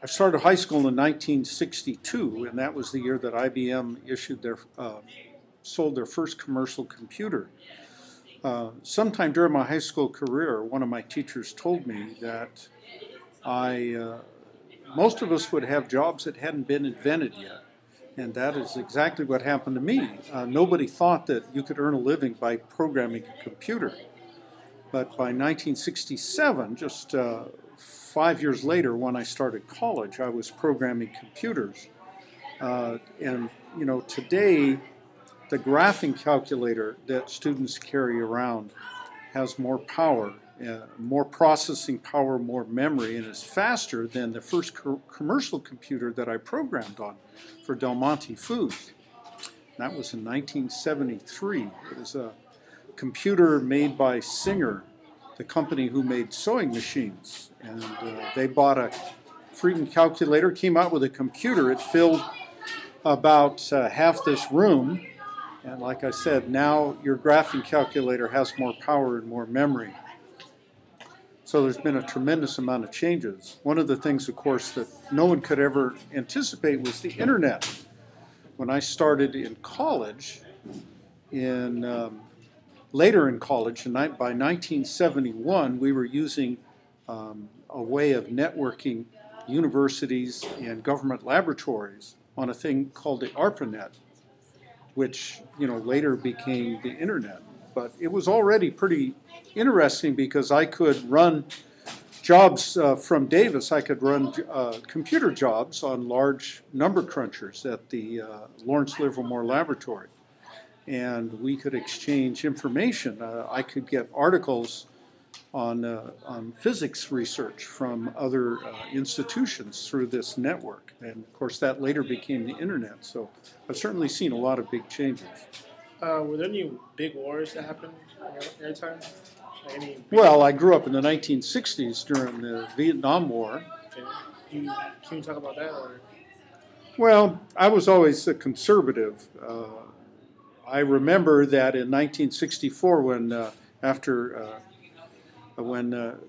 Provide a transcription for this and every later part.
I started high school in 1962, and that was the year that IBM sold their first commercial computer. Sometime during my high school career, one of my teachers told me that most of us would have jobs that hadn't been invented yet. And that is exactly what happened to me. Nobody thought that you could earn a living by programming a computer. But by 1967, just 5 years later, when I started college, I was programming computers. And today, the graphing calculator that students carry around has more power, more processing power, more memory, and is faster than the first commercial computer that I programmed on for Del Monte Foods. That was in 1973. It was a computer made by Singer, the company who made sewing machines. And they bought a Freedom calculator, came out with a computer. It filled about half this room. And like I said, now your graphing calculator has more power and more memory. So there's been a tremendous amount of changes. One of the things, of course, that no one could ever anticipate was the internet. When I started in college, later in college, by 1971, we were using a way of networking universities and government laboratories on a thing called the ARPANET, which later became the internet. But it was already pretty interesting because I could run jobs from Davis. I could run computer jobs on large number crunchers at the Lawrence Livermore Laboratory. And we could exchange information. I could get articles on physics research from other institutions through this network. And of course that later became the internet. So I've certainly seen a lot of big changes. Were there any big wars that happened in your time? Well, I grew up in the 1960s during the Vietnam War. Can you talk about that? Or? Well, I was always a conservative. I remember that in 1964 when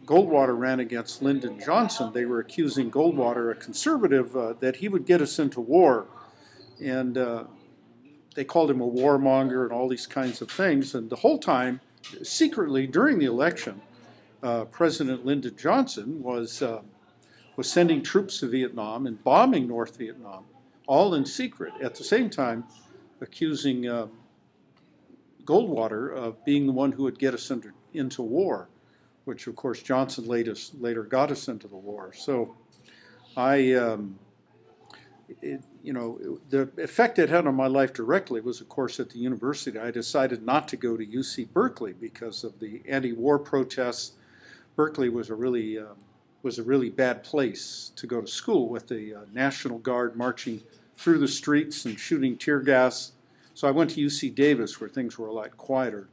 Goldwater ran against Lyndon Johnson, they were accusing Goldwater, a conservative, that he would get us into war. And they called him a warmonger and all these kinds of things. And the whole time, secretly during the election, President Lyndon Johnson was sending troops to Vietnam and bombing North Vietnam, all in secret. At the same time, accusing Goldwater of being the one who would get us into war, which of course Johnson later got us into the war. So the effect it had on my life directly was, of course, at the university. I decided not to go to UC Berkeley because of the anti-war protests. Berkeley was a really bad place to go to school, with the National Guard marching through the streets and shooting tear gas. So I went to UC Davis, where things were a lot quieter.